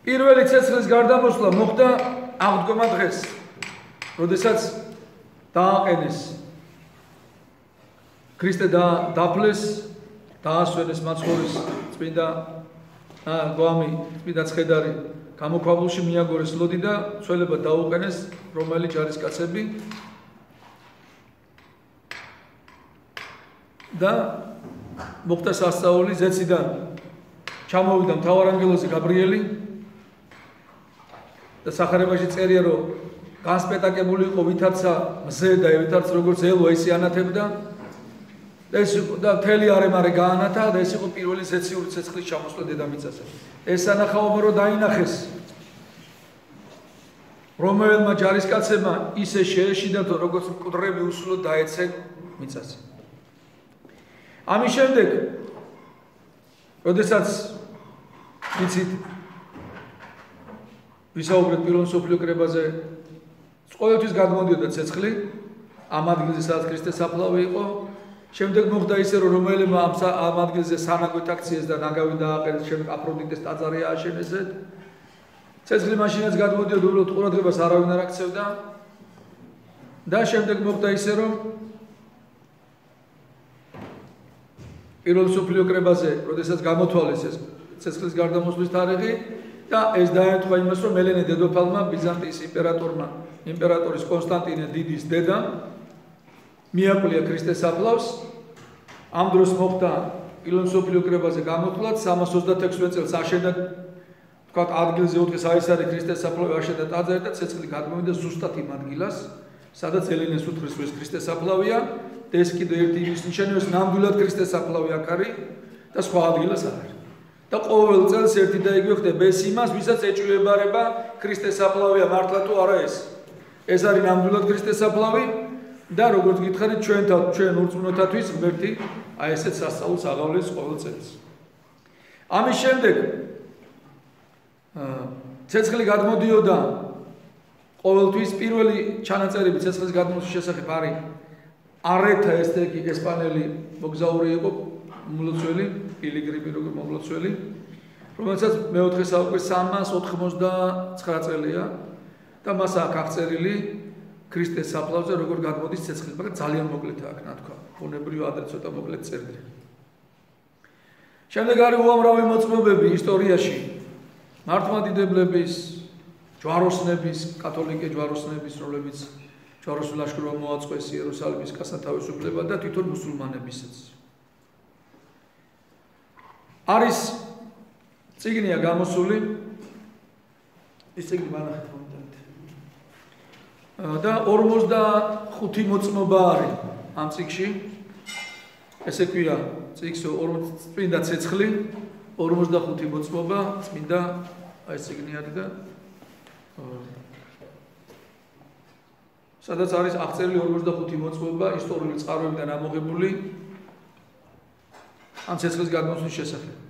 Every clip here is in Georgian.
პირველი ცეცხლის გარდამოსვლა მოხდა აღდგომა დღეს, როდესაც დააყენეს ქრისტე დაფლეს, დაასვენეს მაცხოვრის წმინდა გვამი, წმინდა ცხედარი გამოქვაბულში მიაგორეს ლოდი და ცველებად დაუყენეს რომაელი ჯარისკაცები და მოხდა სასწაული ზეციდან ჩამოვიდა მთავარანგელოზი გაბრიელი და სახარებაში წერია რომ განსპეტაკებული იყო ვითარცა მზე და ვითარც როგორც ელვა ისე ანათებდა ეს და მთელი არემარე გაანათა და ეს იყო პირველი ზეციური ცეცხლის ჩამოსვლა დედამიწაზე. ეს ანახაობა რომ დაინახეს რომელმა ჯარისკაცებმა ისე შეეშინათ როგორც მკვდრები უსულოდ დაეცე მიწაზე. ამის შემდეგ როდესაც იცით ვისაუბრეთ პირველ მსოფლიო კრებაზე ყოველთვის გადმოდიოდა ცეცხლი ამ ადგილზე სადაც ქრისტეს საფლავი იყო. შემდეგ მოხდა ისე რომ რომელმა ამ ადგილზე სანაგვეთ აქციეს და ნაგავი დააყენეს, შემდეგ აფროდიტეს ტაძარი ააშენეს. ცეცხლი მაშინაც გადმოდიოდა უბრალოდ ყურადღებას არავინ არ აქცევდა და შემდეგ მოხდა ისე რომ პირველ მსოფლიო კრებაზე, როდესაც გამოთვალეს ეს ცეცხლის გარდამოსვლის თარიღი და ეს დაემთხვა იმას, რომ ელენე დედოფალმა ბიზანტიის იმპერატორის კონსტანტინე დიდის დედა მიაყოლია ქრისტეს საფლავს. ამ დროს მოხდა პირველ მსოფლიო კრებაზე გამოთვლა 326 წელს აშენდა თქვა ადგილზე უთხრეს აი ეს არის ქრისტეს საფლავი აშენდა ტაძარი და ცეცხლი გადმოვიდა ზუსტად იმ ადგილას სადაც ელენეს უთხრეს რომ ეს ქრისტეს საფლავია და ეს კიდევ ერთი იმის ნიშანია რომ ნამდვილად ქრისტეს საფლავი აქ არის და სხვა ადგილას არ არის და ყოველ წელს ერთი და იგივე ხდება ეს იმას ვისაც ეჭვიებარება ქრისტეს საფლავია მართლა თუ არა ეს არის ნამდვილად ქრისტეს საფლავი და როგორც გითხარით ჩვენ ურწმუნოთათვის ღმერთი აი ესეთ სასწაულს აღავლენს ყოველ წელს. ამის შემდეგ ცეცხლი გადმოდიოდა ყოველთვის პირველი ჩანაწერები ცეცხლის გადმოსვლის შესახებ არის არეთა ესტეკი ესპანელი მოგზაური იყო მლოცველი პილიგრიმი როგორ მომლოცველი რომელსაც მეოთხე საუკუნის 389 წელია და მას აქვს აღწერილი ქრისტეს საფლავზე როგორ გადმოდის ცეცხლი, მაგრამ ძალიან მოკლედ აქ ნათქვა. ბუნებრივი ადრე ცოტა მოკლედ წერდა. შემდეგ არის უამრავი მოწმობები ისტორიაში. მართლმადიდებლების, ჯვაროსნების, კათოლიკე ჯვაროსნების, რომლებიც ჯვაროსნულ ლაშქრობამ მოაწყვეს იერუსალიმის კასათავისუფლება და თვითონ მუსულმანებისაც. არის წიგნია გამოსული. ეს წიგნი მანახეთ და 45 მოწმობა არის ამ წიგში. ესე ქვია, წიგს წმინდა ცეცხლი, 45 მოწმობა, წმინდა აი ეს წიგნი არის და სადაც არის აღწერილი 45 მოწმობა ისტორიული წყაროებიდან ამოღებული ამ ცეცხლის გადმოსვლის შესახებ.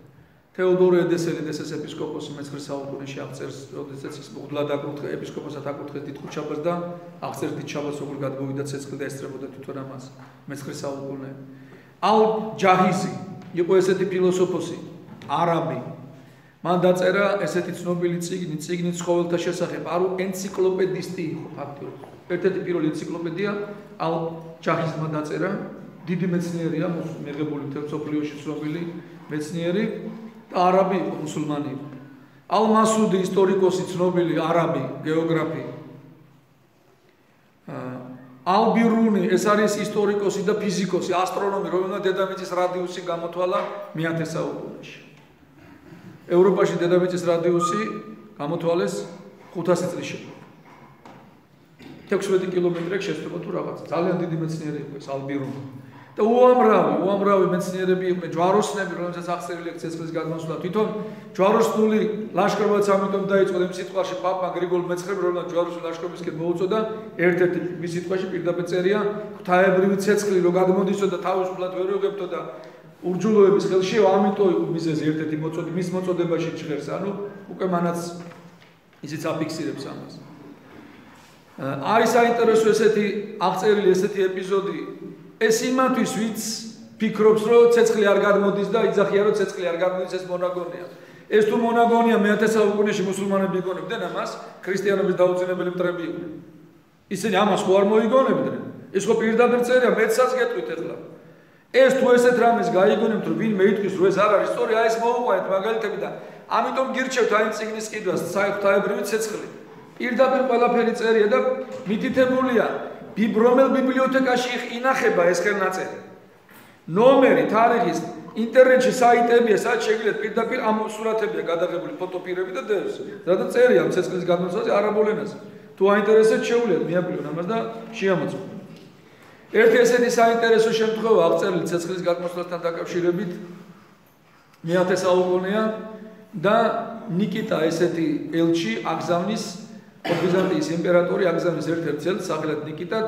თეოდორე ედესელის ეპისკოპოსი მე-9 საუკუნეში აღწერს, როდესაც ის მღვდლად აკურთხა ეპისკოპოსად აკურთხეს დიდ ხუთშაბათს და აღწერს დიდ შაბათს როგორ გადმოვიდა ცეცხლი და ესწრებოდა თვითონ ამას მე-9 საუკუნე. ალ-ჯაჰიზი იყო ესეთი ფილოსოფოსი, არაბი. მან დაწერა ესეთი ცნობილი წიგნი ცხოველთა შესახებ, არო ენციკლოპედისტი იყო ფაქტობრივად. ერთ-ერთი პირველი ენციკლოპედია ალ-ჯაჰიზმა დაწერა, დიდი მეცნიერია, მიღებული მთელ მსოფლიოში ცნობილი მეცნიერი. არაბი იყო მუსულმანი იყო. ალ-მასუდი ისტორიკოსი ცნობილი არაბი გეოგრაფი. ალ-ბირუნი ეს არის ისტორიკოსი და ფიზიკოსი, ასტრონომი, რომელმაც დედამიწის რადიუსი გამოთვალა მე-10 საუკუნეში. ევროპაში დედამიწის რადიუსი გამოთვალეს 500 წლის შემდეგ. 16 კილომეტრი შეცდომა თუ რაღაც. ძალიან დიდი მეცნიერი იყო ეს ალ-ბირუნი. და უამრავი მეცნიერები იყვნენ, ჯვაროსნები, რომელსაც აღწერილი ცეცხლის გადმოსვლა. თვითონ ჯვაროსნული ლაშქრობაც ამიტომ დაიწყო იმ სიტყვაში პაპა გრიგოლ მეცხრე, რომელსაც ჯვაროსნული ლაშქრობისკენ მოუწოდა, ერთ-ერთი მის სიტყვაში პირდაპირ წერია, ღვთაებრივი ცეცხლი რო გადმოდისო და თავისუფლად ვერ ვიღებთო და ურჯულოების ხელში, ამიტომ იყო მიზეზი ერთ-ერთი მის მოწოდებაში ჭღერს, ანუ უკვე მანაც ისიც აფიქსირებს ამას. არის საინტერესო ესეთი აღწერილი ესეთი ეპიზოდი ეს იმათვის ვიც ფიქრობს რომ ცეცხლი არ გადმოდის და იძახია რომ ცეცხლი არ გადმოდის ეს მონაგონია. ეს თუ მონაგონია მე-10 საუკუნეში მუსულმანები იგონებდნენ ამას, ქრისტიანობის დაუძინებელი მტრები იყვნენ. ისინი ამას ხო არ მოიგონებდნენ? ეს ხო პირდაპირ წერია, მეცაც გეტყვით ახლა. ეს თუ ესეთ რამეს გაიგონებთ, რომ ვინმე იტყვის, რომ ეს არ არის სწორი, აი ეს მოუყვანეთ მაგალითები და ამიტომ გირჩევთ აი წიგნის ყიდვას საერთაშორისო ცეცხლი. პირდაპირ ყველაფერი წერია და მითითებულია, რომელ ბიბლიოთეკაში ინახება ეს ხელნაწერი. ნომერი, თარიღის, ინტერნეტში საიტებია, სადაც შეგიძლიათ პირდაპირ ამ სურათებია გადაღებული ფოტოპირები და დევს. რადგან წერია ცეცხლის გადმოცემაზე არაბულ ენაზე. თუ აინტერესებთ, შეუძლიათ მიაბლიონ ამას და შეამოწმოთ. ერთი ესეთი საინტერესო შემთხვევა აღწერილი ცეცხლის გადმოცემასთან დაკავშირებით მე-10 საუკუნეა და ნიკიტა ესეთი ელჩი აგზავნის ბიზანტიის იმპერატორი აგზავნის ერთ-ერთ წელს სახელად ნიკიტად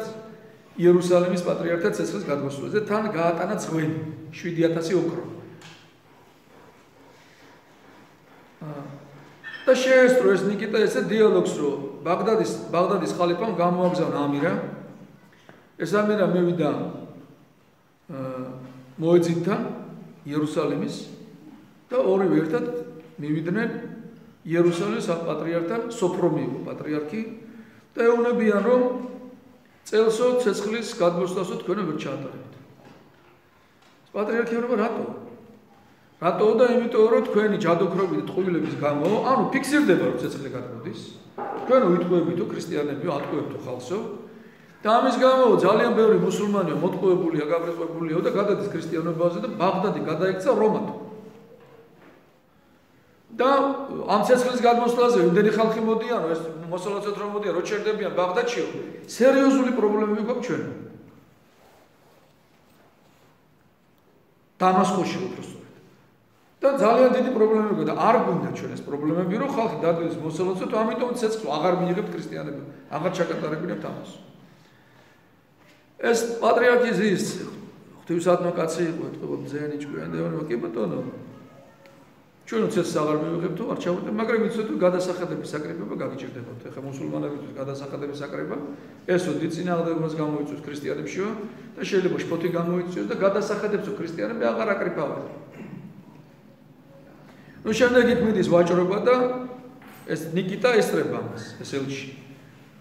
იერუსალიმის პატრიარქად ცეცხლის გადმოსვლაზე თან გაატანა ძღვენი 7000 ოქრო. და შეესწრო ეს ნიკიტა ესე დიალოგს, რომ ბაღდადის ხალიფამ გამოაგზავნა ამირა. ეს ამირა მევიდა მოეძინთან იერუსალიმის და ორივე ერთად მივიდნენ იერუსალიმის პატრიარქთან, სოფრომიო პატრიარქი და ეუბნებიან, რომ წელსო ცეცხლის გადმოსვლასო თქვენ ვერ ჩაატარებთ. პატრიარქი ეუბნება, რატო? რატო და იმიტომ, რომ თქვენი ჯადოქრობი და ტყუილების გამო, ანუ ფიქსირდება, რომ ცეცხლი გადმოდის. თქვენო იტყუებითო ქრისტიანებიო, ატყუებთო ხალხსო. და ამის გამო ძალიან ბევრი მუსულმანია მოტყუებულია, გაბრწყებულია და გადადის ქრისტიანობაზე და ბაღდადი გადაიქცა რომათო. და ამ ცეცხლის გადმოსვლაზე იმდენი ხალხი მოდიან, ეს მოსალოცეთ რომ მოდიან, რო ჩერდებიან ბაღდადშიო, სერიოზული პრობლემები გვაქვს ჩვენ. დამასკოში უბრალოდ. და ძალიან დიდი პრობლემები და არ გვინდა ჩვენ ეს პრობლემები, რომ ხალხი დადიოდეს მოსალოცეთ, ამიტომ ცეცხლს აღარ მიიღებთ ქრისტიანები, აღარ ჩაკატარებინებთ ამას. ეს პატრიარქი ზის ღვთისმსადმო კაცი იყო, ეთქობა მზიანი ჭკვიანი და ეუბნება, კი ბატონო, ჩვენ ცეცხლს აღარ მივიღებთ, არ ჩავუდგეთ, მაგრამ იცით რომ გადასახადების საკრებება გაგიჭირდებათ. ეხლა მუსულმანებისთვის გადასახადების საკრება, ესო დიწინააღმდეგობას გამოიწვევს ქრისტიანებშიო და შეიძლება შფოთი გამოიწვიოს და გადასახადებსო ქრისტიანები აღარ აკრიფავენ. ნუ შემდეგ იქ მიდის ვაჭრობა და ეს ნიკიტა ესწრება ამას, ეს ელჩი.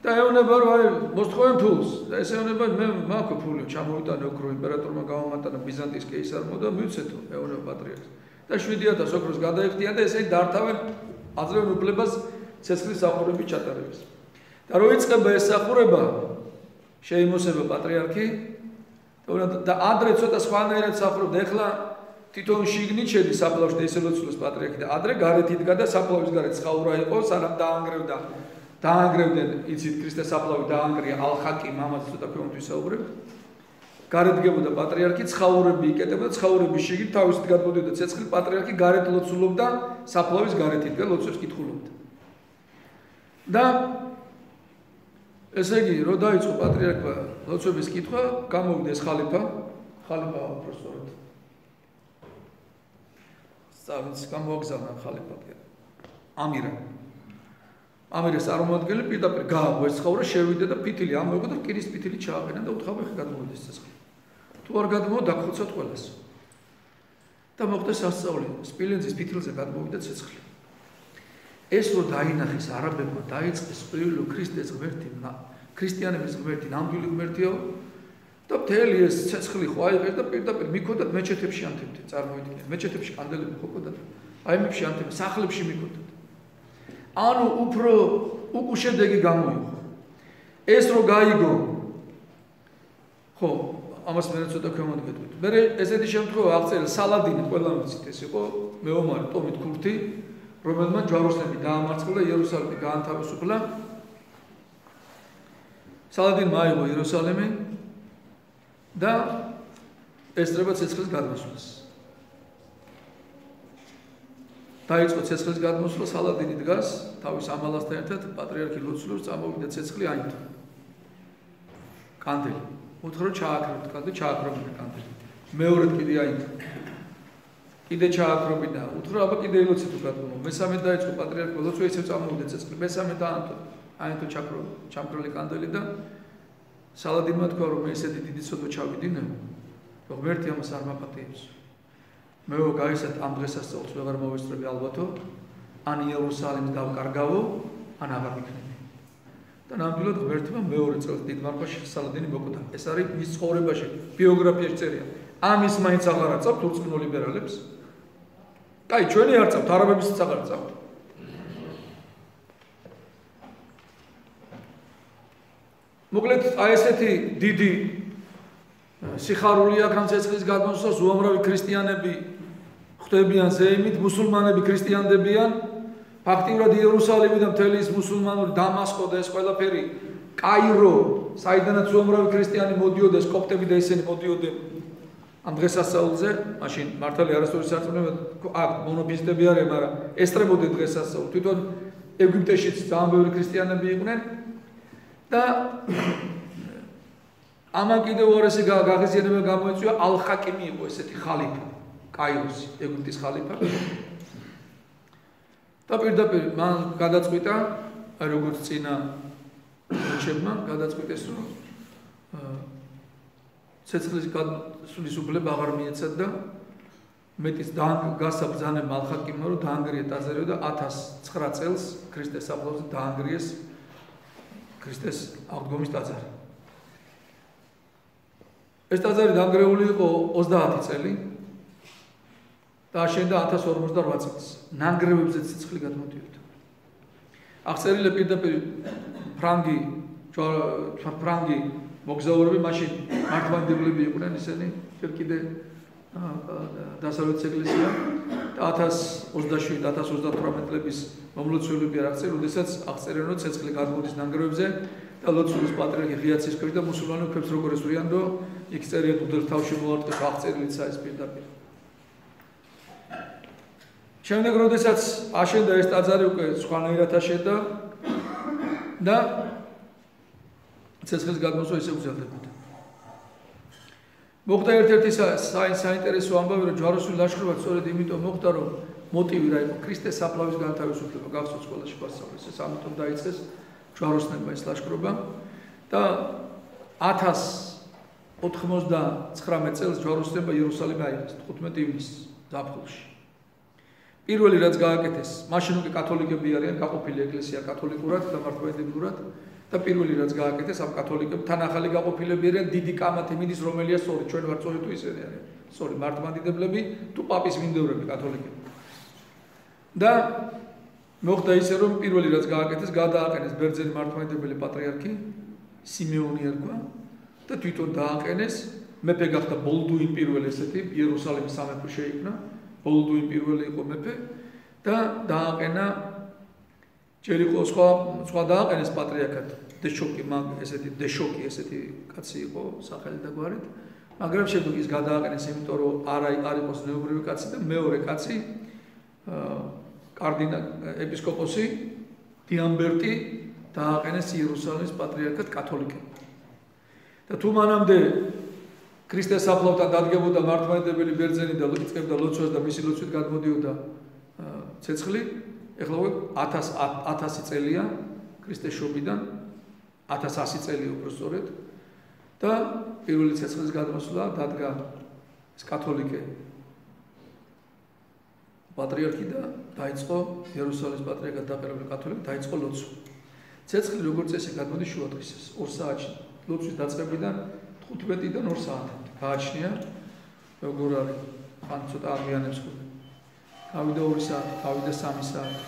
და ეუბნება, რომ აი მოსთხოვენ ფულს და ეს ეუბნება, მე მაქვს ფული, ჩამოვიტანე ოქრო იმპერატორმა გამომატანა ბიზანტიის კეისარმა და მივცეთო, ეუბნება პატრიარქს. და 7000 ოქროს გადაიხდიან და ესენი დართავენ აძლევენ უფლებას ცეცხლის სახურების ჩატარებას. და რო იწყება ეს სახურება, შეიმოსება პატრიარქი და ადრე ცოტა სხვანაირად სახურობდა. ეხლა თვითონ შიგნით შედის საფლავში და ისე ლოცულობს პატრიარქი და ადრე გარეთ იდგა და საფლავის გარეთ ცხოვრა იყო, სანამ დაანგრევდნენ, იცით ქრისტეს საფლავი დაანგრია ალ-ხაკიმ, ამაზე ცოტა ქვემოთ ვისაუბრებთ. გარეთ დგებოდა პატრიარქი, ცხაურები იკეტებოდა, ცხაურების შიგნით თავისით გადმოდიოდა ცეცხლი, პატრიარქი გარეთ ლოცულობდა, საფლავის გარეთ იდგა, ლოცვებს კითხულობდა. და ესე იგი, რო დაიწყო პატრიარქმა ლოცვების კითხვა, გამოვიდა ეს ხალიფა უბრალოდ. სწავლის გამოაგზავნა ხალიფა. ამირას წარმომადგენელი პირდაპირ გააგო ეს ცხაურა, შევიდა და ფითილი ამოიღო და რკინის ფითილი ჩააყენა და უთხრა, ხე გადმოვიდეს ცეცხლი. თუ არ გადმოვა, დაგხოცოთ ყველას. და მოხდა სასწაული, სპილენძის ფითილზე გადმოვიდა ცეცხლი. ეს რო დაინახეს არაბებმა, დაიწყეს პირველი ქრისტეს ღმერთი, ქრისტიანების ღმერთი, ნამდვილი ღმერთიო და მთელი ეს ცეცხლი ხო აიღეს და პირდაპირ მიქონდათ მეჩეთებში ანთებდნენ, წარმოიდგინეთ, მეჩეთებში კანდელები ხო ყოდათ, აი მებში ანთებდნენ, სახლებში მიქონდათ. ანუ უფრო უკუშედეგი გამოიღო. ეს რო გაიგო, ხო, ამას მე ცოტა ქვემოთ გეტყვით. მე ესეთი შემთხვევა აღწერილ სალადინი ყველამ ვიცით, ეს იყო მეომარი ტომით ქურთი, რომელმა ჯვაროსნები დაამარცხა და იერუსალიმი გაანთავისუფლა. სალადინმა აიღო იერუსალიმი და ესწრება ცეცხლის გადმოსვლას. დაიწყო ცეცხლის გადმოსვლა, სალადინი დგას თავის ამალასთან ერთად, პატრიარქი ლოცულობს, წამოვიდა ცეცხლი აინთო. კანდელი. უთხრა ჩააქრობთ კანდელი, ჩააქრობინა კანდელი. მეორედ კიდე აინთო. კიდე ჩააქრობინა, უთხრა აბა კიდე ილოცი თუ გადმოვა. მესამე დაიწყო პატრიარქი ლოცვა, ისევ წამოვიდა ცეცხლი, მესამე აინთო ჩამქრალი კანდელი და სალადინმა თქვა, რომ მე ესეთი დიდი ცოდვა ჩავიდინე, რომ ღმერთი ამას არ მაპატიებს. მე გაისათ ამ დღესასწაულს ვეღარ მოვესწრები ალბათო, ან იერუსალიმს დავკარგავო, ან აღარ მიქნები. და ნამდვილად ღმერთმა მეორე წელს დიდ მარხვაში სალადინი მოკვდა. ეს არის მის ცხოვრებაში, ბიოგრაფიაში წერია. ამის მაინც აღარ აწავთ ურწმუნო ლიბერალებს. კაი, ჩვენი არ წავთ, არაბებიც აღარ წავთ. მოკლედ, აი ესეთი დიდი სიხარული აქ ამ ცეცხლის გადმოსვლას უამრავი ქრისტიანები ხვდებიან ზეიმით, მუსულმანები ქრისტიანდებიან. ფაქტიურად იერუსალიმი და მთელი ის მუსულმანური დამასკო და ეს ყველაფერი, კაირო, საიდანაც უამრავი ქრისტიანი მოდიოდა, ეს კოპტები და ისინი მოდიოდნენ ამ დღესასწაულზე, მაშინ მართალი არასდროს სარწმუნოება აქ მონოფიზიტები არიან, მაგრამ ესწრებოდნენ დღესასწაულს. თვითონ ეგვიპტეშიც ძალიან ბევრი ქრისტიანები იყვნენ და ამან კიდევ უარესი გაღიზიანება გამოიწვია ალ-ხაკიმი იყო ესეთი ხალიფა, კაიროსი, ეგვიპტის ხალიფა. და პირდაპირ მან გადაწყვიტა, აი როგორც წინა რჩებმა გადაწყვიტეს, რომ ცეცხლის გადასვლის უფლება აღარ მიეცათ და მეტის გასაბრძანება ალ-ხაკიმმა, რომ დაანგრია ტაძარი და 1009 წელს ქრისტეს საფლავზე დაანგრიეს ქრისტეს აღდგომის ტაძარი. ეს ტაძარი დანგრეული იყო 30 წელი და აშენდა 1048 წელს. ნანგრევებზე ცეცხლი გადმოდიოდა. აღწერილი პირდაპირ ფრანგი მოგზაურები მაშინ მართლმადიდებლები იყვნენ, ისინი ჯერ კიდე დასავლეთ ეკლესია და 1027-1038 წლების მომლოცველები აღწერენ, როდესაც აღწერენ, რომ ცეცხლი გადმოდის ნანგრევებზე და ლოცვის პატრიარქი ღიაცის ქვეშ და მუსულმანები ქვებს როგორ ესვრიან, რომ იქ წერია უდელ თავში მოარტყეს აღწერილიც ეს პირდაპირ. შემდეგ როდესაც აშენდა ეს ტაძარი უკვე სხვანაირად აშენდა და ცეცხლის გადმოსვლა ისე უზრდებოდა. მოხდა ერთ-ერთი საინტერესო ამბავი, რომ ჯვაროსნული ლაშქრობა სწორედ იმიტომ მოხდა, რომ მოტივი რა იყო ქრისტეს საფლავის განთავისუფლება, გახსოვთ სკოლაში გვასწავლეს, ეს ამიტომ დაიწყეს ჯვაროსნებმა ეს ლაშქრობა და 1099 წელს ჯვაროსნებმა იერუსალიმი აიღეს 15 ივნისს ზაფხულში. პირველი რაც გააკეთეს, მაშინ უკვე კათოლიკები არიან, გაყოფილი ეკლესია კათოლიკურად და მართლმადიდებლურად და პირველი რაც გააკეთეს ამ კათოლიკებთან ახალი გაყოფილები არიან, დიდი კამათი მიდის, რომელია სწორი, ჩვენ ვართ სწორი თუ ისინი არიან. სწორი მართლმადიდებლები თუ პაპის მიმდევრები კათოლიკები. და მოხდა ისე, რომ პირველი რაც გააკეთეს, გადააყენეს ბერძენი მართლმადიდებელი პატრიარქი სიმეონი ერქვა და თვითონ დააყენეს, მეფე გახდა ბოლდუინ პირველი ესეთი, იერუსალიმის სამეფო შეიქმნა. ბოლდუინ პირველი იყო მეფე და დააყენა ჯერ იყო სხვა დააყენეს პატრიარქად დეშოკი ესეთი კაცი იყო სახელი და გვარით, მაგრამ შემდეგ ის გადააყენეს, იმიტომ რომ არ იყოს ნეობრივი კაცი და მეორე კაცი ეპისკოპოსი დიამბერტი დააყენეს იერუსალიმის პატრიარქად კათოლიკებმა. და თუ მანამდე ქრისტეს საფლავთან დადგებოდა მართლმადიდებელი ბერძენი და იწყებდა ლოცვას და მისი ლოცვით გადმოდიოდა ცეცხლი, ეხლა უკვე 1000 წელია ქრისტეს შობიდან, 1100 წელი უფრო სწორედ და პირველი ცეცხლის გადმოსვლა დადგა ეს კათოლიკე პატრიარქი და დაიწყო იერუსალიმის პატრიარქად დაყენებული კათოლიკე დაიწყო ლოცვა. ცეცხლი როგორც წესი გადმოდის შუადღისას 2 საათში, ლოცვის დაწყებიდან 15-დან 2 საათამდე. გააჩნია როგორ არის, ან ცოტა აღიანებს ხოლმე. გავიდა 2 საათი, გავიდა 3 საათი,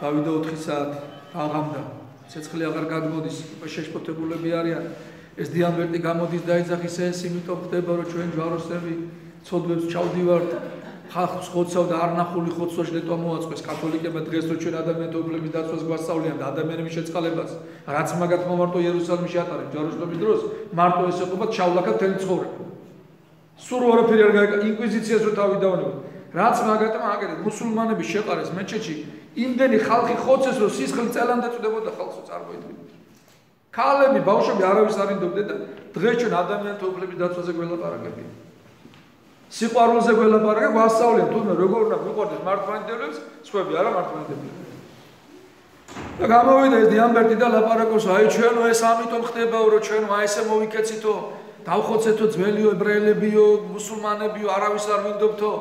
გავიდა 4 საათი, აღამდა. ცეცხლი აღარ გადმოდის, უკვე შეშფოთებულები არიან. ეს დიამბერტი გამოდის და ეძახის ეს, იმიტომ ხდება, რომ ჩვენ ჯვაროსნები ცოდვებს ჩავდივართ, ხალხს ხოცავ და არნახული ხოცვაში ნეტვა მოაწყვეს კათოლიკებმა დღეს რო ჩვენ ადამიანთა უფლების დაცვას გვასწავლიან და ადამიანების შეწყალებას, რაც მაგათ მომარტო იერუსალიმში ატარებს ჯვაროსნების დროს, მარტო ეს ეყოფა ჩავლაქა თელი ცხოვრება. სულ არაფერი არ გაიგო, ინკვიზიციას რო თავი დაუნებო. რაც მაგათმა აკეთეს, მუსულმანები შეყარეს მეჩეთში, იმდენი ხალხი ხოცეს, რომ სისხლი წელამდე წდებოდა ხალხს წარმოიდგინე. ქალები, ბავშვები არავის არ ინდობდნენ და დღეს ჩვენ ადამიანთა უფლების დაცვაზე გველაპარაკებია. სიყვარულზე გველაპარაკებ, ვასწავლიან თუნდაც როგორ უნდა მიყვარდეს მართლმადიდებლებს, სხვები არა მართლმადიდებლები. და გამოვიდა ეს დიამბერტი და ლაპარაკობს, აი ჩვენო ეს ამიტომ ხდებაო, რომ ჩვენო აი ესე მოვიქეცითო, დავხოცეთო ძველიო ებრაელებიო, მუსულმანებიო, არავის არ მინდობთო.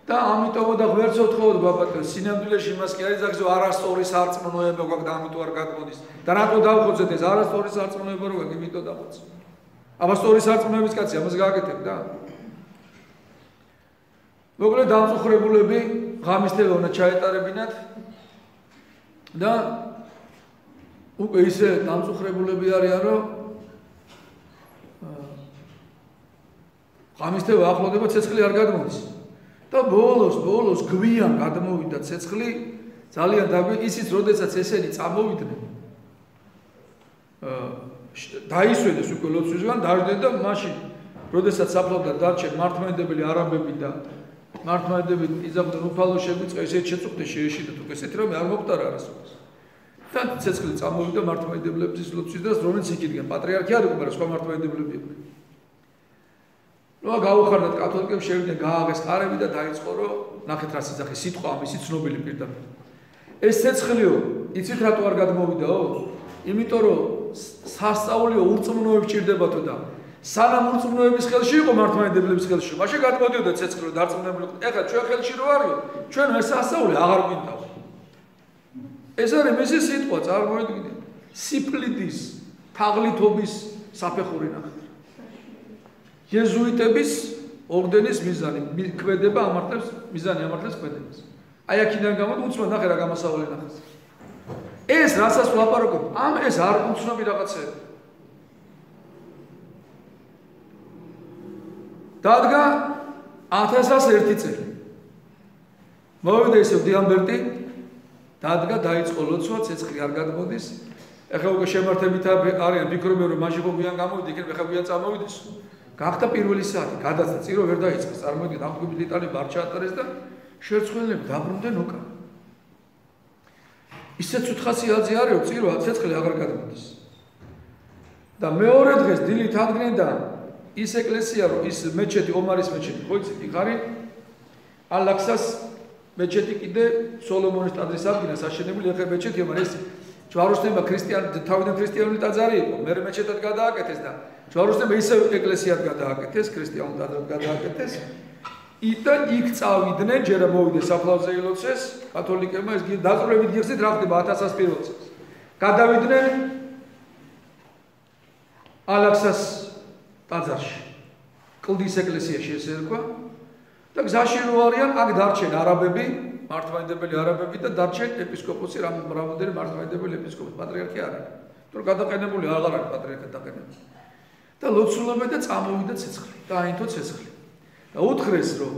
და ამიტომ და ღმერთს ვთხოვთ ბაბათო, სინამდვილეში იმას კი არის ზაგზო არასწორი სარწმუნოება გვაქვს და ამიტომ არ გადმოდის. და რატო დავხოცეთ ეს არასწორი სარწმუნოება რო გვაქვს, იმიტომ დავხოცე. აბა სწორი სარწმუნოების კაცი ამას გააკეთებ და. მოკლედ დამწუხრებულები ღამისთელო უნდა ჩაეტარებინათ და უკვე ისე დამწუხრებულები არიან რომ ღამისთელო ახლოვდება ცეცხლი არ გადმოდის. და ბოლოს გვიან გადმოვიდა ცეცხლი ძალიან ისიც როდესაც ესენი წამოვიდნენ დაისვენეს უკვე ლოცვისგან დაждდნენ და მაშინ როდესაც საფლავდა დარჩენ მართლმადიდებელი არაბები და მართლმადიდებელი იზაბდნენ უფალოშები წესეთ შეწუხდნენ შეეშიდათ უკვე ესეთი რომ არ მოხდარა არასოდეს და ცეცხლი წამოვიდა მართლმადიდებლების ლოცვის დროს რომელიც იქიდან პატრიარქი არ იყო მაგრამ სხვა მართლმადიდებლები იყო რა გაუხარდათ კათოლიკებს შევიდნენ გააღეს კარები და დაიწყო რომ ნახეთ რა სიძახი სიტყვა ამისი ცნობილი პირდაპირ ეს ცეცხლიო იცით რატო არ გადმოვიდაო იმიტომ რომ სასწაულიო ურწმუნოები ჭირდებათო და სანამ ურწმუნოების ხელში იყო მართლმადიდებლების ხელში მაშინ გადმოდიოდა ცეცხლი დარწმუნებული ეხლა ჩვენ ხელში რო არისო ჩვენ ეს სასწაული აღარ გვინდაო ეს არის მისი სიტყვა წარმოიდგინეთ სიფლიდის თაღლითობის საფეხური ნახეთ იეზუიტების ორდენის მიზანი ქმედება ამართლებს მიზანი ამართლებს ქმედებას აი აქედან გამოდი უცბად ნახე რა გამოსავალი ნახეს ეს რასაც ვლაპარაკობ ამ ეს არ უცნობი რაღაცები დადგა 1001 წელი მოვიდა ისევ დიამბერტი დადგა დაიწყო ლოცვა ცეცხლი არ გადმოდის ეხლა უკვე შემართებით არიან ფიქრობენ რომ მაშინ გვიან გამოვიდი იქნებ ეხლა გვიან წამოვიდეს გახდა პირველი საათი გადაწყდა წირო ვერ დაიწყეს წარმოიდგინეთ ამგვარი იტალია არ ჩაატარეს და შერცხვენლები დაბრუნდნენ უკან ისეთ უთხასიათზე არის რომ წირო ცეცხლი აღარ გადმოდის და მეორე დღეს დილით ადგნენ და ის ეკლესია რომ ის მეჩეთი ომარის მეჩეთი ხო იცით იქ არის ალაქსას მეჩეთი კიდე სოლომონის ტაძრის ადგილას აშენებული ეხა მეჩეთია მაგრამ ეს ჯვაროსნებმა თავიდან ქრისტიანული ტაძარი იყო მე მეჩეთად გადააკეთეს და ჯვაროსნებმა ისევ ეკლესიად გადააკეთეს ქრისტიანულ ტაძრად გადააკეთეს და იქ წავიდნენ ჯერ მოვიდეს საფლავზე ილოცეს კათოლიკებმა ეს დაწვრილებით გიხსნით რა ხდება 1101 წელს გადავიდნენ ალაქსას ტაძარში კლდის ეკლესიაში ეს ერქვა და გზაში რო არიან აქ დარჩენ არაბები მართლმადიდებელი არაბები და დარჩენ ეპისკოპოსი რამდენი მართლმადიდებელი ეპისკოპოსი პატრიარქი არის თუ გადაყენებული აღარ არის პატრიარქად დაყენებული და ლოცულობენ და წამოვიდა ცეცხლი და აინთო ცეცხლი და უთხრეს რომ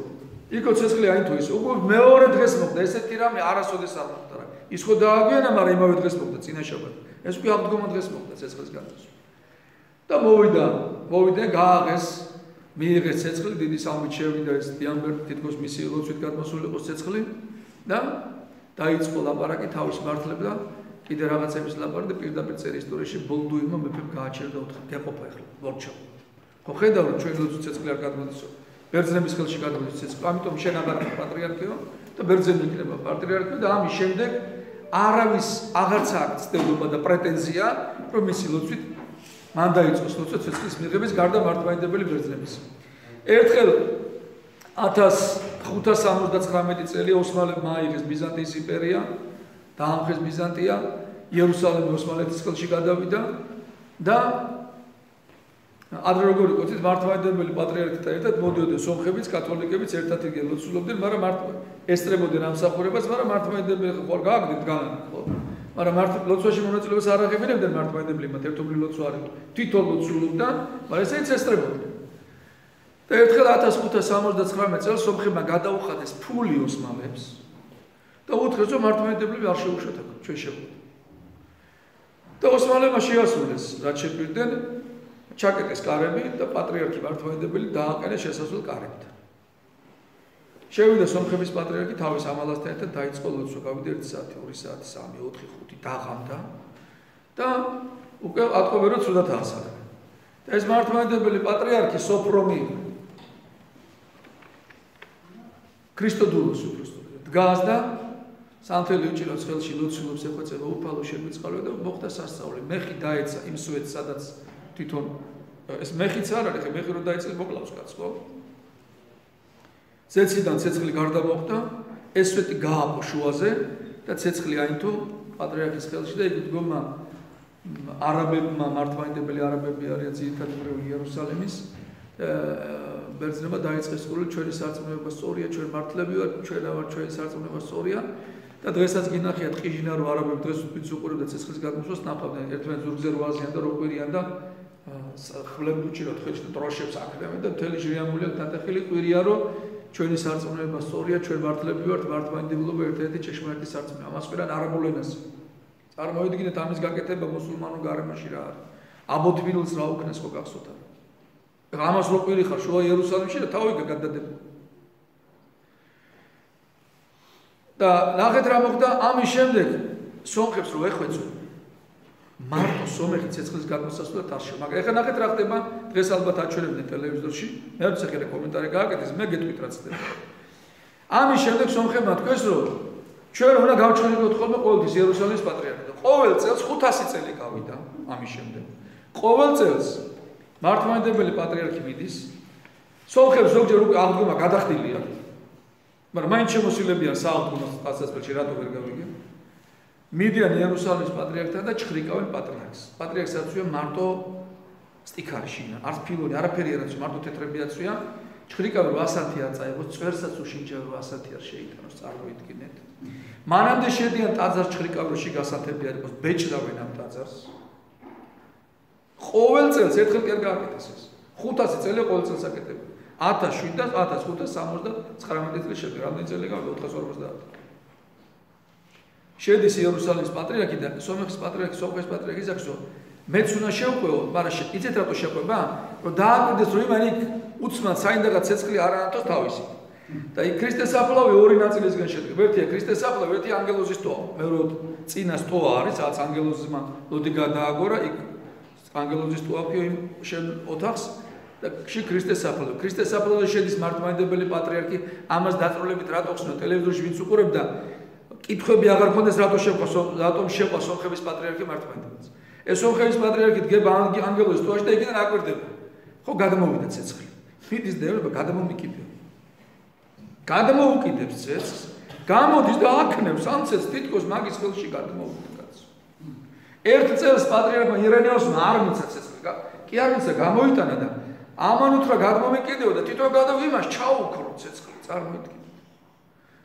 იქო ცეცხლი აინთო ის უკვე მეორე დღეს მოხდა ესეთი რამე არასოდეს არ მოხდა რა ის ხო დააგვიანა მაგრამ იმავე დღეს მოხდა წინა შაბათი ეს უკვე აღდგომა დღეს მოხდა ცეცხლის გადასვლა და მოვიდნენ გააღეს მიიღეს ცეცხლი დიდი სამით შევიდა ეს დიამბერტი თითქოს მისი ლოცვით გადმოსული იყო ცეცხლი და დაიწყო ლაპარაკი თავის მართლებ და კიდე რაღაცების ლაპარაკი და პირდაპირ წერის ისტორიაში ბოლდუინმა მეფემ გააჩერდა უთხრა გეყოფა ახლა მორჩა ხო ხედავ რომ ჩვენ ლოცვის ცეცხლი არ გადმოდისო ბერძნების ხელში გადმოდის ცეცხლი ამიტომ შენ აღარ ხარ პატრიარქიო და ბერძენი იქნება პატრიარქი და ამის შემდეგ არავის აღარც აქვს ცდილობა და პრეტენზია რომ მისი ლოცვით მან დაიწყოს ლოცვა ცეცხლის მიღების გარდა მართლმადიდებელი ბერძნების ერთხელ 1579 წელი ოსმალებმა აიღეს ბიზანტიის იმპერია დაამხეს ბიზანტია იერუსალიმი ოსმალეთის ხელში გადავიდა და ადრე როგორ იყო თვით მართლმადიდებელი პატრიარქთან ერთად მოდიოდნენ სომხებიც კათოლიკებიც ერთად იგენ ლოცულობდნენ მაგრამ ესწრებოდნენ ამ მსახურებას მაგრამ მართლმადიდებელი ხო გააგდით განან ხო მაგრამ ლოცვაში მონაწილეობას არ აღებინებდნენ მართლმადიდებლებმა ერთობლივ ლოცვა არ იყო თვითონ ლოცულობდა მაგრამ ესეც ესწრებოდნენ და ერთხელ 1579 წელს სომხებმა გადაუხადეს ფული ოსმალებს და უთხრეს რომ მართლმადიდებლები არ შეუშვათ აქ ჩვენ შევხვდით და ოსმალებმა შეასრულეს რაც შეგვიდნენ ჩაკეტეს კარები და პატრიარქი მართლმადიდებელი დააყენეს შესასვლელ კარებთან შევიდა სომხების პატრიარქი თავის ამალასთან ერთად დაიწყო ლოცვა გავიდა 1 საათი 2 საათი 3 4 5 დაღამდა და უკვე ატყობენ რომ ცუდად აასალენ და ეს მართლმადიდებელი პატრიარქი სოფრომი ქრისტოდულოს უბრალოდ დგას და სანთელი უჭირავს ხელში ლოცულობს ეხვეწება უფალო შეგვიწყალო და მოხდა სასწაული მეხი დაეცა იმ სვეტს სადაც თვითონ ეს მეხიც არ არის, მეხი რო დაიწყეს მოკლავს კაცს, ხო? ცეცხლიდან ცეცხლი გარდა მოხდა, ეს სვეტი გააპო შუაზე და ცეცხლი აინთო პატრიარქის ხელში და იგი დგომა არაბებმა, მართლმადიდებელი არაბები არიან ძირითადად იერუსალიმის ბერძნებმა დაიწყეს სულ ჩვენი სარწმუნოება სწორია, ჩვენ მართლები ვართ, ჩვენი სარწმუნოება სწორია და დღესაც გინახიათ ყიჟინა რო არაბები დღეს ვინც უყურებდა ცეცხლის გადმოსვლას ნახავდნენ ერთმანეთს ზურგზე რო აზიან და რო ყვირიან და ხვლები უჭიროთ ხელში დროშებს აკრებენ და მთელი ჟირიამული დატეხილი ყვირია რომ ჩვენი სარწმუნოება სწორია, ჩვენ მართლები ვართ, მართლმადიდებლობა ერთ-ერთი ჭეშმარიტი სარწმუნოა. ამას ყვირან არაბულ ენაზე. წარმოიდგინეთ ამის გაკეთება მუსულმანურ გარემოში რა არის. აბოთბილს რა უკნეს ხო გახსოვთ არა? ამას რო ყვირი ხარ შუა იერუსალიმში და თავი გადადებო. და ნახეთ რა მოხდა ამის შემდეგ სომხებს რო ეხვეწო მარტო სომეხი ცეცხლის გადმოსასვლელად არ შევა. მაგრამ ეხლა ნახეთ რა ხდება, დღეს ალბათ აჩვენებდნენ ტელევიზორში. მე არ ვიცი ხერე კომენტარი გააკეთეს, მე გეტყვით რა ხდება. ამის შემდეგ სომხებმა თქვეს რომ ჩვენ უნდა გავჩვენებოთ ხოლმე ყოველთვის იერუსალიმის პატრიარქი და ყოველ წელს 500 წელი გავიდა ამის შემდეგ. ყოველ წელს მართლმადიდებელი პატრიარქი მიდის. სომხებს ზოგჯერ უკვე აღდგომა გადახდილია. მაგრამ მაინც შემოსილებიან სააღდგომო დასასრულში რატო ვერ გავიგე? მიდიან იერუსალიმის პატრიარქთან და ჩხრიკავენ პატრიარქს. პატრიარქს აცვიან მარტო სტიქარში, არც ფილონი, არაფერი არ აცვიან, მარტო თეთრები აცვიან. ჩხრიკავენ 800 არ წაიღოს, წვერსაც უშინჯა 800 არ შეიტანოს, წარმოიდგინეთ. მანამდე შედიან ტაძარს ჩხრიკავრში გასათები არ იყოს, ბეჭდავენ ამ ტაძარს. ყოველ წელს ერთხელ კი არ გააკეთეს ეს. 500 წელი ყოველ წელს აკეთებენ. 1579 წლის შემდეგ, რამდენი წელი გავიდა 450. შედის იერუსალიმის პატრიარქი და სომეხის პატრიარქი, სომხეთის პატრიარქი ისახსო, მეც უნდა შევყვეო, მაგრამ იცით რატო შევყვება? რომ დააკვირდეს რომ იმან იქ უცმად საინდაღად ცეცხლი არ ანათოს თავისი. და იქ ქრისტეს საფლავი ორი ნაწილისგან შედგება. ერთია ქრისტეს საფლავი, ერთია ანგელოზის ტოა. მეორე წინა ტოა არის, სადაც ანგელოზისმა ლოდი გადააგორა, იქ ანგელოზის ტოა კი შენ ოთახს და შე ქრისტეს საფლავი. ქრისტეს საფლავში შედის მართლმადიდებელი პატრიარქი, ამას დაწვრილებით რატო ხსნო ტელევიზორში ვინც უყურებდა კითხვები აღარ ქონდეს რატომ შეყვა სომხების პატრიარქი მართლმადიდებლს. ეს სომხების პატრიარქი დგება ანგელოზის ტოაში და იქიდან აკვირდება. ხო გადმოვიდა ცეცხლი. მიდის დევრება გადმომიკიდებს. გადმოუკიდებს ცეცხლს, გამოდის და აკნევს ამ ცეცხლს თითქოს მაგის ხელში გადმოუკიდა კაცს. ერთ წელს პატრიარქმა ირენეოსმა არ მიცა ცეცხლი. კი არ მიცა, გამოიტანა და ამან უთხრა გადმომიკიდეო და თვითონ გადავიმას ჩაუქრო ცეცხლი, წარმოიდგინე.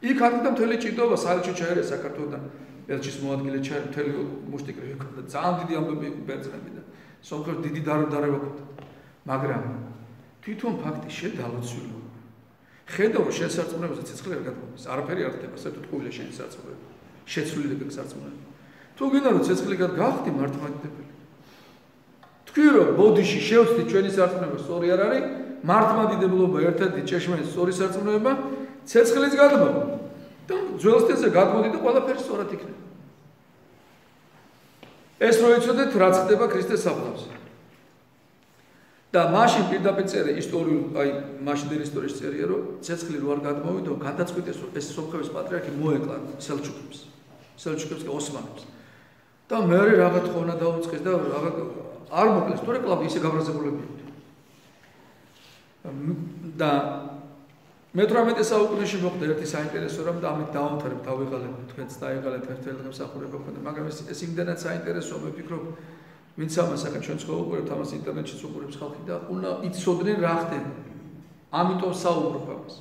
იქ არდა მთელი ჭიდობა საელჩო ჩაერეს საქართველოსთან ელჩის მოადგილე ჩაერე მთელი მუშტიკრი ჰქონდა ძალიან დიდი ამბები იყო ბერძნები და სომხებს დიდი დარება ჰქონდა მაგრამ თვითონ ფაქტი შედალოცვილო ხედავ რომ შენ სარწმუნოებაზე ცეცხლი არ გადმოდის არაფერი არ ხდება საერთოდ ყვილა შენ სარწმუნოება შეცვლილი და სარწმუნოება თუ გინდა რომ ცეცხლი გახდი მართლმადიდებელი თქვი რომ ბოდიში შევცდი ჩვენი სარწმუნოება სწორი არ არის მართლმადიდებლობა ერთ-ერთი ჭეშმარიტ სწორი სარწმუნოება ცეცხლის გადმოვა და ძველსთენზე გადმოდი და ყველაფერი სწორად იქნება. ეს რო იცოდეთ რაც ხდება ქრისტეს საფლავზე. და მაშინ პირდაპირ წერე ისტორიულ, აი მაშინდელი ისტორიის წერია რომ ცეცხლი რო არ გადმოვიდო, გადაწყვიტეს რომ ეს სომხების პატრიარქი მოეკლა სელჩუკებს. სელჩუკებს კი ოსმანებს. და მე რაღა თხოვნა დაუწყეს და რაღა არ მოკლეს, თორე კლავი ისე გაბრაზებულები. და მე-18 საუკუნეში მოხდა ერთი საინტერესო რამ და ამით დავამთავრებ, დავიღალებ, თქვენც დაიღალეთ ერთ-ერთ დღესახურება ხონდა, მაგრამ ეს იმდენად საინტერესოა, მე ვფიქრობ, ვინც ამას აკეთებს, ჩვენც ხო უყურებთ ამას ინტერნეტშიც უყურებს ხალხი და უნდა იცოდნენ რა ხდება. ამიტომ საუბრობ ამას.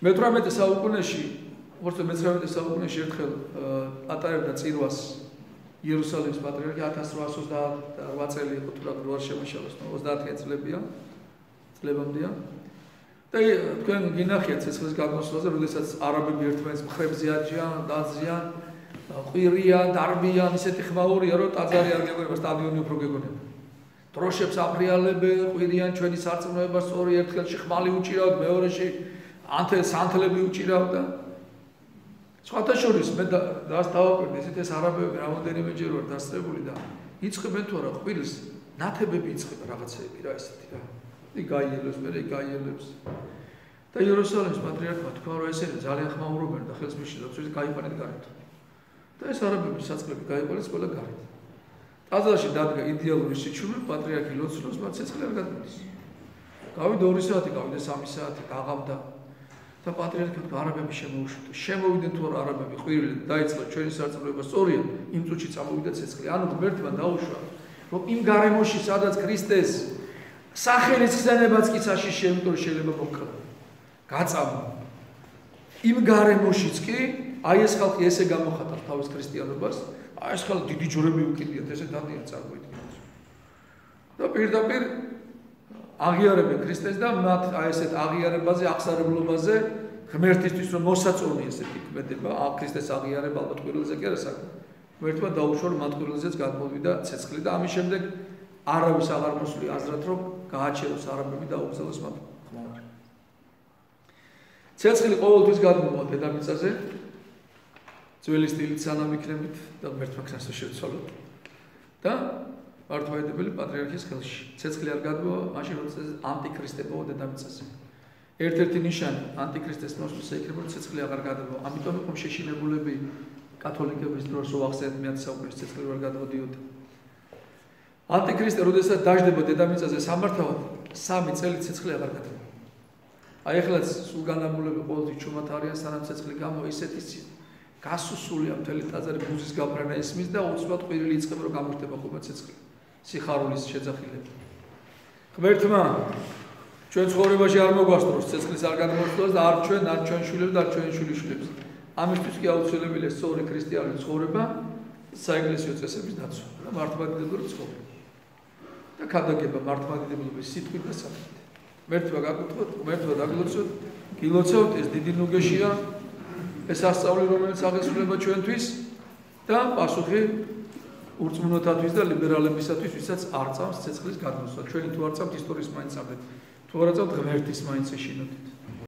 მე-18 საუკუნეში, როგორც მე-19 საუკუნეში ერთხელ ატარებდა წირვას იერუსალიმის პატრიარქი 1828 წელი იყო თუ რა არ შემოშალოს, 30 წლებია. წლებამდეა. და თქვენ გინახიათ ცეცხლის გადმოსვლაზე, როდესაც არაბები ერთმანეთს მხრებზე აჭიან, დაზიან, ყვირიან, დარბიან, ისეთი ხმაურია, რომ ტაძარი არ გეგონება, სტადიონი უფრო გეგონება. დროშებს აფრიალებენ, ყვირიან ჩვენი სარწმუნოება სწორი, ერთ ხელში ხმალი უჭირავთ, მეორეში სანთლები უჭირავთ და სხვათა შორის მე დავაკვირდი, ისეთ ეს არაბები რამოდენიმეჯერ ვარ დასწრებული და იწყებენ თუ არა ყვირს, ნათებები იწყება რაღაცეები რა ესეთი რა. გაიელებს, მე გაიელებს. და იერუსალიმის პატრიარქმა თქვა, რომ ესენი ძალიან ხმაურობენ და ხელს მიშლებს, რომ გაიყვანეთ გარეთ. და ეს არაბების საწყლები გაიყვანეს ყველა გარეთ. ტაძარში დადგა იდეალური სიჩუმე, პატრიარქი ლოცულობს, მათ ცეცხლი არ გადმოდის. გავიდა 2 საათი, გავიდა 3 საათი, გაღამდა და პატრიარქი არაბები შემოუშვიდა. შემოვიდნენ თუ არა არაბები, ყვირილი დაიწყო ჩვენი სარწმუნოება სწორია, იმ წუთში წამოვიდა ცეცხლი. ანუ ღმერთმა დაუშვა, რომ იმ გარემოში, სადაც ქრისტეს სახელის ხსენებაც კი საშიშია, იმიტომ რომ შეიძლება მოკლა. გაწამა. იმ გარემოშიც კი აი ეს ხალხი ესე გამოხატავს თავის ქრისტიანობას, აი ეს ხალხი დიდი ჯვრები უკიდიათ, ესე დადიან წარმოიდგინოთ. და პირდაპირ აღიარებენ ქრისტეს და მათ აი ესეთ აღიარებაზე, აღსარებლობაზე ღმერთისთვის რომ მოსაწონი ესეთი ქმედება, ქრისტეს აღიარება ალბათ ყვირილზე კი არა საქმე. ღმერთმა დაუშვა რომ მათ ყვირილზეც გადმოვიდა ცეცხლი და ამის შემდეგ არავის აღარ მოსული აზრად რომ გააჩეროს არაბები და უბრძოლოს მათ ხმოვანი. ცეცხლი ყოველთვის გადმოვა დედამიწაზე ძველი სტილით სანამ იქნებით და ღმერთმა ქრისტეს შევცვალოთ და მართლმადიდებელი პატრიარქის ხელში. ცეცხლი არ გადმოვა, მაშინ როცა ანტიქრისტებო დედამიწაზე. ერთ-ერთი ნიშანი ანტიქრისტეს მოსვლისა იქნება, რომ ცეცხლი აღარ გადმოვა. ამიტომ იყო შეშინებულები კათოლიკების დროს უახსენეთ მე-10 საუკუნის ცეცხლი არ გადმოდიოდა. ანტიქრისტე როდესაც დაждდება დედამიწაზე სამართავად, 3 წელი ცეცხლი აღარ გადმოვა. აი ეხლაც სულ განამულები ყოველთვის ჩუმად არიან სანამ ცეცხლი გამო ისეთი გასუსულია მთელი ტაძარი ბუზის გაფრენა ისმის და უცბად ყვირილი იწყება რომ გამოჩნდება ხობა ცეცხლი. სიხარულის შეძახილება. ღმერთმა ჩვენ ცხოვრებაში არ მოგვასწროს ცეცხლის არ გადმოსვლას და არ ჩვენ შვილებს და არ ჩვენ შვილიშვილებს. ამისთვის კი აუცილებელია სწორი ქრისტიანული ცხოვრება, საეკლესიო წესების დაცვა და მართლმადიდებლური ცხოვრება. და ქადაგება მართლმადიდებლობის სიტყვით და საფრთხით. ღმერთმა გაკუთვნოთ, ღმერთმა დაგლოცოთ, გილოცავთ ეს დიდი ნუგეშია, ეს ასწავლი რომელიც აღესრულება ჩვენთვის და პასუხი ურწმუნოთათვის და ლიბერალებისათვის, ვისაც არ წამს ცეცხლის გადმოსვლა. ჩვენი თუ არ წამთ ისტორიის მაინც ამბეთ. თუ არ წამთ ღმერთის მაინც ეშინოდით.